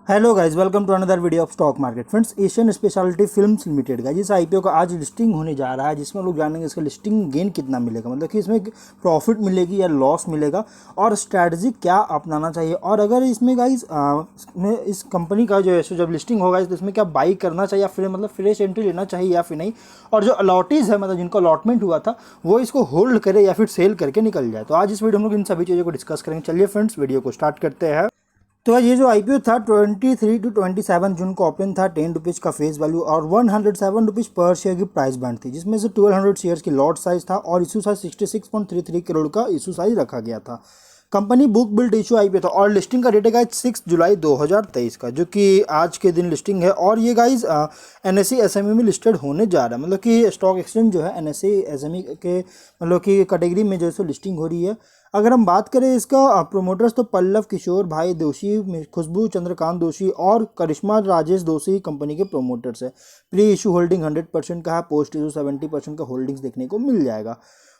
Hello guys, welcome to another video of stock market. Friends, Asian speciality films limited का जिस IPO का आज listing होने जा रहा है, जिसमें लोग जानेंगे इसका लिस्टिंग गेन कितना मिलेगा, मतलब कि इसमें प्रॉफिट मिलेगी या लॉस मिलेगा, और स्ट्रैटेजी क्या अपनाना चाहिए। और अगर इसमें गाइस इस कंपनी का जो है सो जब लिस्टिंग होगा तो इसमें क्या बाई करना चाहिए या फिर मतलब फ्रेश एंट्री लेना चाहिए या फिर नहीं, और जो अलॉटीज है मतलब जिनको अलॉटमेंट हुआ था वो इसको होल्ड करे या फिर सेल करके निकल जाए। तो आज इस वीडियो में हम लोग इन सभी चीज़ों को डिस्कस करेंगे। चलिए फ्रेंड्स, वीडियो को स्टार्ट करते हैं। तो आज ये जो आईपीओ था 23 टू 27 जून को ओपन था। 10 रुपीज़ का फेस वैल्यू और 107 रुपीज़ पर शेयर की प्राइस बैंड थी, जिसमें से 1200 शेयर्स की लॉट साइज था और इशू साइज 66.33 करोड़ का इशू साइज रखा गया था। Company book build issue IPO था और लिस्टिंग का डेट है गाइज 6 जुलाई 2023 का, जो कि आज के दिन लिस्टिंग है। और ये गाइज एनएसई एसएमई में लिस्टेड होने जा रहा है, मतलब कि स्टॉक एक्सचेंज जो है एनएसई एसएमई के मतलब कि कैटेगरी में जो है लिस्टिंग हो रही है। अगर हम बात करें इसका प्रोमोटर्स तो पल्लव किशोर भाई दोषी, खुशबू चंद्रकांत दोषी और करिश्मा राजेश दोषी कंपनी के प्रोमोटर्स है। प्री इशू होल्डिंग 100% का है, पोस्ट इशू 70% का होल्डिंग्स देखने को मिल जाएगा।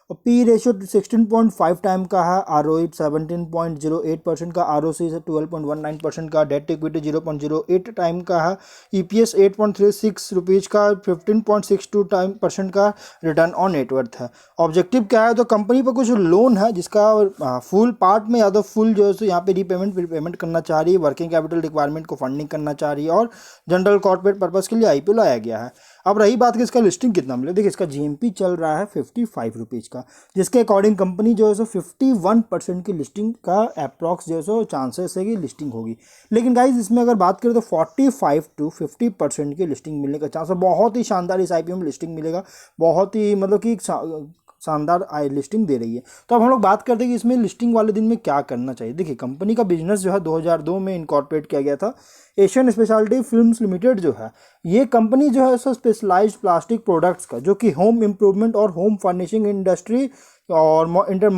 और पी रेशियो 16.5 टाइम का है, आर ओ 17.08% का, आर ओ सी 12.19% का, डेट इक्विटी 0.08 टाइम का है, ई पी एस 8.36 रुपीज़ का, 15.62% का रिटर्न ऑन नेटवर्थ है। ऑब्जेक्टिव क्या है, तो कंपनी पर कुछ लोन है जिसका फुल पार्ट में या तो फुल जो है यहाँ पे रीपेमेंट करना चाह रही है, वर्किंग कैपिटल रिक्वायरमेंट को फंडिंग करना चाह रही है और जनरल कॉर्पोरेट पर्पज़ के लिए आईपीओ लाया गया है। अब रही बात कि इसका लिस्टिंग कितना मिले, देखिए इसका जीएमपी चल रहा है 55 रुपीज़ का, जिसके अकॉर्डिंग कंपनी जो है सो 51% की लिस्टिंग का अप्रॉक्स जो है सो चांसेस है कि लिस्टिंग होगी। लेकिन गाइज इसमें अगर बात करें तो 45 टू 50% की लिस्टिंग मिलने का चांस है। बहुत ही शानदार इस आईपीओ में लिस्टिंग मिलेगा, बहुत ही मतलब कि शानदार लिस्टिंग दे रही है। तो अब हम लोग बात करते हैं कि इसमें लिस्टिंग वाले दिन में क्या करना चाहिए। देखिए कंपनी का बिजनेस जो है 2002 में इनकॉर्पोरेट किया गया था। एशियन स्पेशलिटी फिल्म्स लिमिटेड जो है ये कंपनी जो है सो स्पेशलाइज्ड प्लास्टिक प्रोडक्ट्स का, जो कि होम इम्प्रूवमेंट और होम फर्निशिंग इंडस्ट्री और inter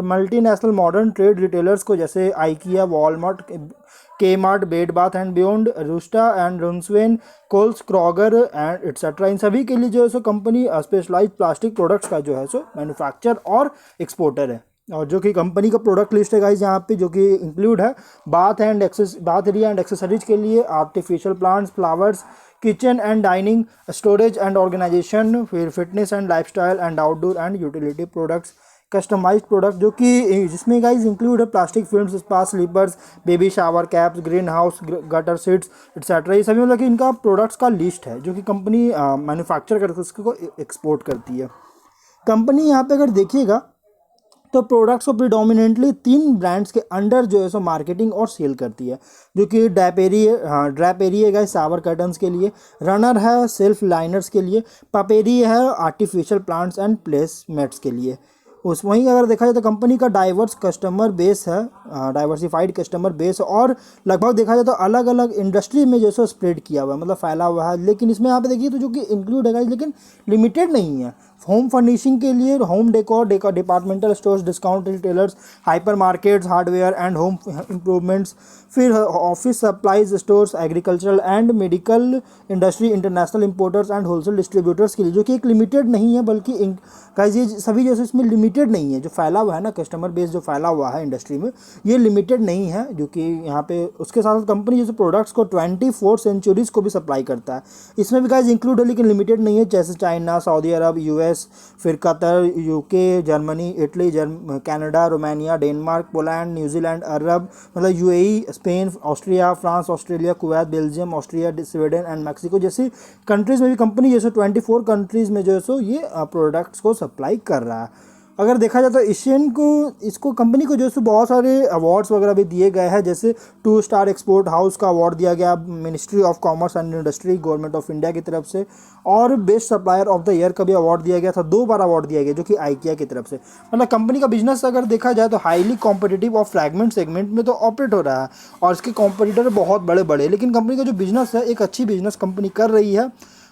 multinational modern trade retailers को जैसे IKEA, Walmart, Kmart, Bed Bath and Beyond, Rusta and Runsven, Coles, Kroger and etcetera, इन सभी के लिए जो है सो कंपनी स्पेशलाइज्ड प्लास्टिक प्रोडक्ट्स का जो है सो मैन्युफैक्चर और एक्सपोर्टर है। और जो कि कंपनी का प्रोडक्ट लिस्ट है गाइज यहाँ पे, जो कि इंक्लूड है बाथ एरिया एंड एक्सेसरीज के लिए artificial plants, flowers, kitchen and dining, storage and organisation, फिर fitness and lifestyle and outdoor and utility products, customised product जो कि जिसमें गाइज इंक्लूड है plastic films, spa slippers, baby shower caps, green house gutter seats etcetera. ये सभी मतलब कि इनका प्रोडक्ट्स का लिस्ट है जो कि कंपनी मैन्युफैक्चर करके उसको एक्सपोर्ट करती है। कंपनी यहाँ पे अगर देखिएगा तो प्रोडक्ट्स को प्रिडोमिनेंटली 3 ब्रांड्स के अंडर जो है सो मार्केटिंग और सेल करती है, जो कि ड्रैपेरी है गाइस शावर कर्टन्स के लिए, रनर है सेल्फ लाइनर्स के लिए, पपेरी है आर्टिफिशियल प्लांट्स एंड प्लेसमेट्स के लिए। उस वहीं अगर देखा जाए तो कंपनी का डाइवर्स कस्टमर बेस है, डाइवर्सिफाइड कस्टमर बेस, और लगभग देखा जाए तो अलग अलग इंडस्ट्री में जैसे स्प्रेड किया हुआ है, मतलब फैला हुआ है। लेकिन इसमें यहाँ पे देखिए तो जो कि इंक्लूड है लेकिन लिमिटेड नहीं है। होम फर्निशिंग के लिए home decor departmental stores, discount retailers, hyper markets, hardware and home improvements, फिर office supplies stores, agricultural and medical industry, international importers and wholesale distributors के लिए, जो कि एक लिमिटेड नहीं है बल्कि गाइस ये सभी जैसे इसमें लिमिटेड नहीं है। जो फैला हुआ है ना कस्टमर बेस जो फैला हुआ है इंडस्ट्री में, ये लिमिटेड नहीं है, जो कि यहाँ पे उसके साथ कंपनी जैसे प्रोडक्ट्स को 24 सेंचुरीज को भी सप्लाई करता है। इसमें भी गाइस इंक्लूड है लेकिन लिमिटेड नहीं है, जैसे चाइना, सऊदी अरब, यूएस, फिर Qatar, UK, Germany, Italy, Canada, Romania, Denmark, Poland, New Zealand, अरब मतलब UAE, Spain, Austria, France, Australia, Kuwait, Belgium, Austria, Sweden and Mexico जैसी कंट्रीज़ में भी कंपनी जैसे 24 कंट्रीज़ में जो है सो ये प्रोडक्ट्स को सप्लाई कर रहा है। अगर देखा जाए तो एशियन को इसको कंपनी को जो है बहुत सारे अवार्ड्स वगैरह भी दिए गए हैं, जैसे 2 स्टार एक्सपोर्ट हाउस का अवार्ड दिया गया ministry of commerce and industry government of India की तरफ से, और best supplier of the year का भी अवार्ड दिया गया था। 2 बार अवार्ड दिया गया जो कि आइकिया की तरफ से। मतलब कंपनी का बिजनेस अगर देखा जाए तो हाईली कॉम्पिटिटिव और फ्रैगमेंट सेगमेंट में तो ऑपरेट हो रहा है और इसके कॉम्पिटिटर बहुत बड़े बड़े, लेकिन कंपनी का जो बिजनेस है एक अच्छी बिजनेस कंपनी कर रही है।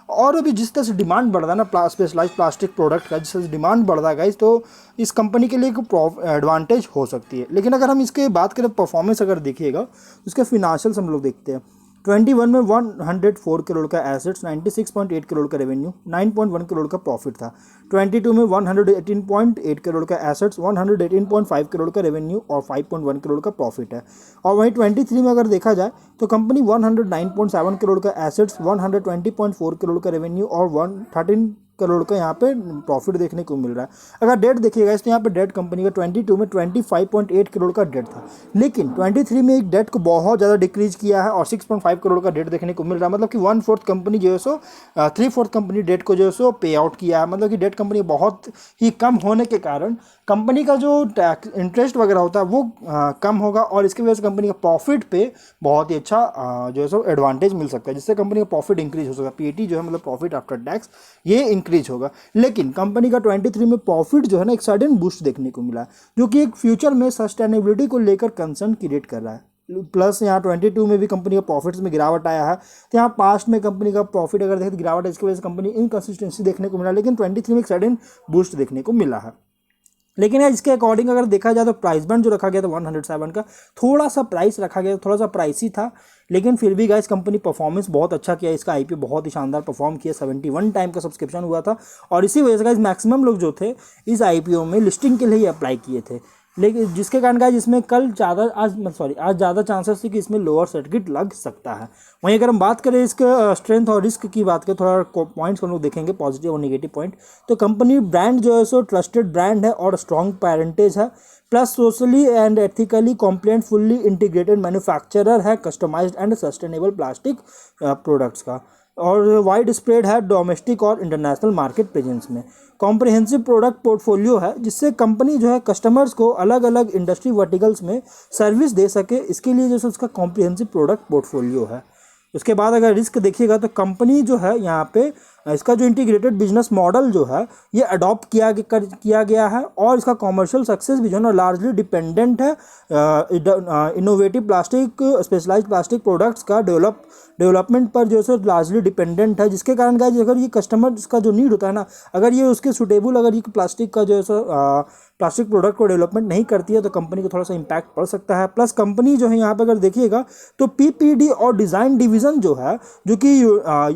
और अभी जिस तरह से डिमांड बढ़ रहा है ना स्पेशलाइज प्लास्टिक प्रोडक्ट का, जिस तरह से डिमांड बढ़ रहा है गाइस, तो इस कंपनी के लिए एक एडवांटेज हो सकती है। लेकिन अगर हम इसके बात करें परफॉर्मेंस अगर देखिएगा, उसके फिनेंशियल्स हम लोग देखते हैं। 21 में 104 करोड़ का एसेट्स, 96.8 करोड़ का रेवेन्यू, 9.1 करोड़ का प्रॉफिट था। 22 में 118.8 करोड़ का एसेट्स, 118.5 करोड़ का रेवेन्यू और 5.1 करोड़ का प्रॉफिट है। और वहीं 23 में अगर देखा जाए तो कंपनी 109.7 करोड़ का एसेट्स, 120.4 करोड़ का रेवेन्यू और 113 करोड़ का यहाँ पे प्रॉफिट देखने को मिल रहा है। अगर डेट देखिएगा तो यहाँ पे डेट कंपनी का 22 में 25.8 करोड़ का डेट था, लेकिन 23 में एक डेट को बहुत ज़्यादा डिक्रीज किया है और 6.5 करोड़ का डेट देखने को मिल रहा है। मतलब कि 1/4 कंपनी जो है सो 3/4 कंपनी डेट को जो है सो पे आउट किया है। मतलब कि डेट कंपनी बहुत ही कम होने के कारण कंपनी का जो इंटरेस्ट वगैरह होता है वो कम होगा और इसकी वजह से कंपनी का प्रॉफिट पे बहुत ही अच्छा जो है सो एडवांटेज मिल सकता है, जिससे कंपनी का प्रॉफिट इंक्रीज हो सकता है। पीएटी जो है मतलब प्रॉफिट आफ्टर टैक्स ये इंक्रीज होगा। लेकिन कंपनी का 23 में प्रॉफिट जो है ना एक सडन बूस्ट देखने को मिला है, जो कि एक फ्यूचर में सस्टेनेबिलिटी को लेकर कंसर्न क्रिएट कर रहा है। प्लस यहाँ 22 में भी कंपनी का प्रॉफिट्स में गिरावट आया है। तो यहाँ पास्ट में कंपनी का प्रॉफिट अगर देखें तो गिरावट है, इसकी वजह से कंपनी इनकंसिस्टेंसी देखने को मिला, लेकिन 23 में एक सडन बूस्ट देखने को मिला है। लेकिन यार इसके अकॉर्डिंग अगर देखा जाए तो प्राइस बैंड जो रखा गया था 107 का, थोड़ा सा प्राइस रखा गया, थोड़ा सा प्राइसी था, लेकिन फिर भी गाइस कंपनी परफॉर्मेंस बहुत अच्छा किया। इसका आईपीओ बहुत ही शानदार परफॉर्म किया, 71 टाइम का सब्सक्रिप्शन हुआ था और इसी वजह से गाइस मैक्सिमम लोग जो थे इस आईपीओ में लिस्टिंग के लिए ही अप्लाई किए थे। लेकिन जिसके कारण गाइस इसमें आज ज़्यादा चांसेस थे कि इसमें लोअर सर्किट लग सकता है। वहीं अगर हम बात करें इसके स्ट्रेंथ और रिस्क की बात करें, थोड़ा पॉइंट्स हम लोग देखेंगे पॉजिटिव और नेगेटिव पॉइंट। तो कंपनी ब्रांड जो है सो ट्रस्टेड ब्रांड है और स्ट्रॉन्ग पेरेंटेज है, plus socially and ethically compliant fully integrated manufacturer है customised and sustainable plastic products का, और वाइड स्प्रेड है डोमेस्टिक और इंटरनेशनल मार्केट प्रेजेंस में। कॉम्प्रिहेंसिव प्रोडक्ट पोर्टफोलियो है, जिससे कंपनी जो है कस्टमर्स को अलग अलग इंडस्ट्री वर्टिकल्स में सर्विस दे सके, इसके लिए जैसे उसका कॉम्प्रिहेंसिव प्रोडक्ट पोर्टफोलियो है। उसके बाद अगर रिस्क देखिएगा तो कंपनी जो है यहाँ पे इसका जो इंटीग्रेटेड बिजनेस मॉडल जो है ये अडॉप्ट किया गया है और इसका कॉमर्शियल सक्सेस भी जो है ना लार्जली डिपेंडेंट है innovative plastic specialised plastic products का डेवलपमेंट पर जो है लार्जली डिपेंडेंट है, जिसके कारण गाइस अगर ये कस्टमर्स का जो नीड होता है ना, अगर ये उसके सुटेबल अगर ये प्लास्टिक का जो है प्लास्टिक प्रोडक्ट को डेवलपमेंट नहीं करती है तो कंपनी को थोड़ा सा इंपैक्ट पड़ सकता है। प्लस कंपनी जो है यहाँ पे अगर देखिएगा तो पीपीडी और डिज़ाइन डिवीज़न जो है जो कि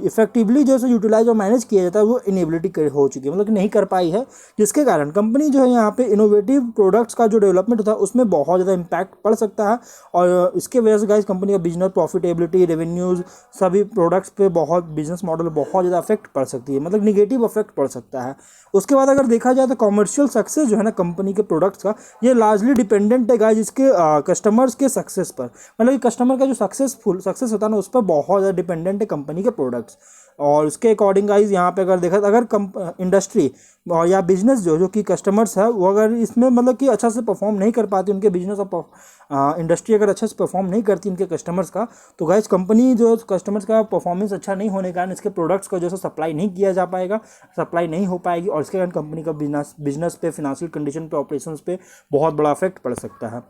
इफेक्टिवली जो है यूटिलाइज और मैनेज किया जाता है वो इनेबिलिटी हो चुकी है, मतलब कि नहीं कर पाई है, जिसके कारण कंपनी जो है यहाँ पे इनोवेटिव प्रोडक्ट्स का जो डेवलपमेंट होता है उसमें बहुत ज़्यादा इंपैक्ट पड़ सकता है। और इसके वजह से गाइस कंपनी का बिजनेस प्रॉफिटेबिलिटी रेवेन्यूज़ सभी प्रोडक्ट्स पे बहुत बिजनेस मॉडल बहुत ज़्यादा अफेक्ट पड़ सकती है, मतलब निगेटिव अफेक्ट पड़ सकता है। उसके बाद अगर देखा जाए तो कॉमर्शियल सक्सेस जो है ना कंपनी के प्रोडक्ट्स का ये लार्जली डिपेंडेंट है गाइस इसके कस्टमर्स के सक्सेस पर, मतलब कि कस्टमर का जो सक्सेस होता है ना उस पर बहुत ज़्यादा डिपेंडेंट है कंपनी के प्रोडक्ट्स। और उसके अकॉर्डिंग गाइस यहाँ पे अगर देखा अगर इंडस्ट्री और या बिजनेस जो कि कस्टमर्स है वो अगर इसमें मतलब कि अच्छा से परफॉर्म नहीं कर पाती, उनके बिजनेस और इंडस्ट्री अगर अच्छे से परफॉर्म नहीं करती उनके कस्टमर्स का, तो गाइस कंपनी जो कस्टमर्स का परफॉर्मेंस अच्छा नहीं होने के कारण इसके प्रोडक्ट्स को जो है सप्लाई नहीं किया जा पाएगा, सप्लाई नहीं हो पाएगी और इसके कारण कंपनी का बिजनेस पे, फिनेंशियल कंडीशन पे, ऑपरेशंस पे बहुत बड़ा इफेक्ट पड़ सकता है।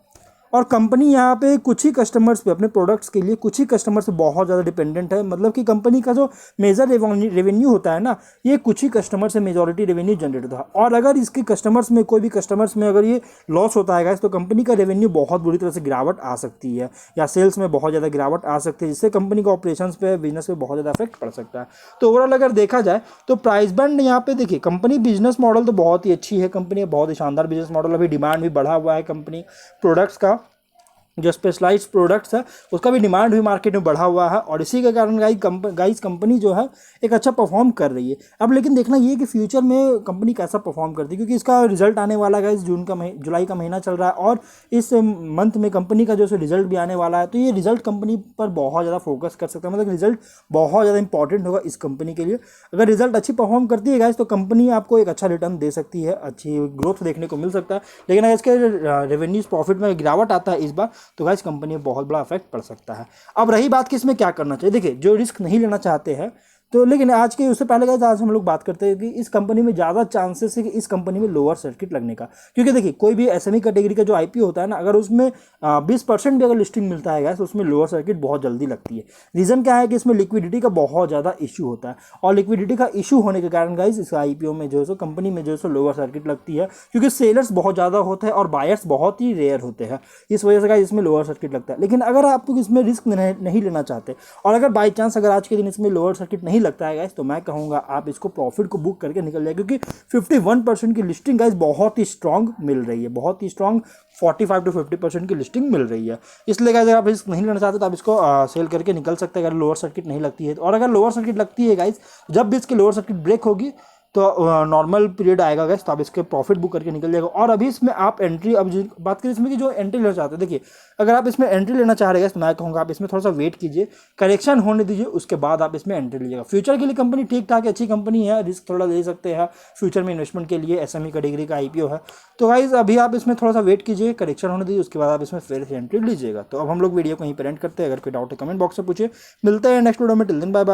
और कंपनी यहाँ पे कुछ ही कस्टमर्स पे अपने प्रोडक्ट्स के लिए कुछ ही कस्टमर से बहुत ज़्यादा डिपेंडेंट है, मतलब कि कंपनी का जो मेजर रेवेन्यू होता है ना ये कुछ ही कस्टमर से मेजॉरिटी रेवेन्यू जनरेट होता है। और अगर इसके कस्टमर्स में कोई भी कस्टमर्स में अगर ये लॉस होता है तो कंपनी का रेवेन्यू बहुत बुरी तरह से गिरावट आ सकती है या सेल्स में बहुत ज़्यादा गिरावट आ सकती है, जिससे कंपनी का ऑपरेशंस पे, बिजनेस पे बहुत ज़्यादा इफेक्ट पड़ सकता है। तो ओवरऑल अगर देखा जाए तो प्राइस बैंड यहाँ पे देखिए कंपनी बिजनेस मॉडल तो बहुत ही अच्छी है, कंपनी बहुत ही शानदार बिजनेस मॉडल, अभी डिमांड भी बढ़ा हुआ है कंपनी प्रोडक्ट्स का, जो स्पेशलाइज्ड प्रोडक्ट्स है उसका भी डिमांड भी मार्केट में बढ़ा हुआ है और इसी के कारण गाइस कंपनी जो है एक अच्छा परफॉर्म कर रही है। अब लेकिन देखना ये कि फ्यूचर में कंपनी कैसा परफॉर्म करती है, क्योंकि इसका रिजल्ट आने वाला है गाइस जुलाई का महीना चल रहा है और इस मंथ में कंपनी का जो है रिजल्ट भी आने वाला है, तो ये रिजल्ट कंपनी पर बहुत ज़्यादा फोकस कर सकता है, मतलब रिजल्ट बहुत ज़्यादा इंपॉर्टेंट होगा इस कंपनी के लिए। अगर रिजल्ट अच्छी परफॉर्म करती है गाइस तो कंपनी आपको एक अच्छा रिटर्न दे सकती है, अच्छी ग्रोथ देखने को मिल सकता है। लेकिन अगर इसके रेवेन्यूज प्रॉफिट में गिरावट आता है इस बार तो गाइस कंपनी में बहुत बड़ा इफेक्ट पड़ सकता है। अब रही बात कि इसमें क्या करना चाहिए, देखिए जो रिस्क नहीं लेना चाहते हैं तो लेकिन आज के उससे पहले गाइस आज हम लोग बात करते हैं कि इस कंपनी में ज़्यादा चांसेस है कि इस कंपनी में लोअर सर्किट लगने का, क्योंकि देखिए कोई भी एसएमई कैटेगरी का जो आईपीओ होता है ना, अगर उसमें 20% भी अगर लिस्टिंग मिलता है गाइस तो उसमें लोअर सर्किट बहुत जल्दी लगती है। रीज़न क्या है कि इसमें लिक्विडिटी का बहुत ज़्यादा इशू होता है, और लिक्विडिटी का इशू होने के कारण गाइस इस आईपीओ में जो है सो कंपनी में जो है सो लोअर सर्किट लगती है, क्योंकि सेलर्स बहुत ज़्यादा होते हैं और बायर्स बहुत ही रेयर होते हैं, इस वजह से गाइस इसमें लोअर सर्किट लगता है। लेकिन अगर आप इसमें रिस्क नहीं लेना चाहते और अगर बाई चांस अगर आज के दिन इसमें लोअर सर्किट नहीं लगता है गाइस, तो मैं कहूँगा आप इसको प्रॉफिट को बुक करके निकल जाए, क्योंकि 51% की लिस्टिंग गाइस बहुत ही स्ट्रांग मिल रही है, बहुत ही स्ट्रांग 45 to 50% की लिस्टिंग मिल रही है। इसलिए गाइस अगर आप रिस्क नहीं लेना चाहते तो आप इसको सेल करके निकल सकते हैं अगर लोअर सर्किट नहीं लगती है। और अगर लोअर सर्किट लगती है गाइस, जब भी इसकी लोअर सर्किट ब्रेक होगी तो नॉर्मल पीरियड आएगा गाइस, तो आप इसके प्रॉफिट बुक करके निकल जाएगा। और अभी इसमें आप एंट्री, अब बात करें इसमें कि जो एंट्री लेना चाहते हैं, देखिए अगर आप इसमें एंट्री लेना चाह रहे हैं तो मैं कहूँगा आप इसमें थोड़ा सा वेट कीजिए, करेक्शन होने दीजिए, उसके बाद आप इसमें एंट्री लीजिएगा। फ्यूचर के लिए कंपनी ठीक ठाक अच्छी कंपनी है, रिस्क थोड़ा ले सकते हैं फ्यूचर में इन्वेस्टमेंट के लिए, एसएमई कैटेगरी का आईपीओ है। तो गाइस अभी आप इसमें थोड़ा सा वेट कीजिए, करेक्शन होने दीजिए, उसके बाद आप इसमें फिर से एंट्री लीजिएगा। तो अब हम लोग वीडियो को यहीं पर एंड करते हैं, अगर कोई डाउट है कमेंट बॉक्स में पूछिए। मिलते हैं नेक्स्ट वीडियो में, टिल देन बाय बाय।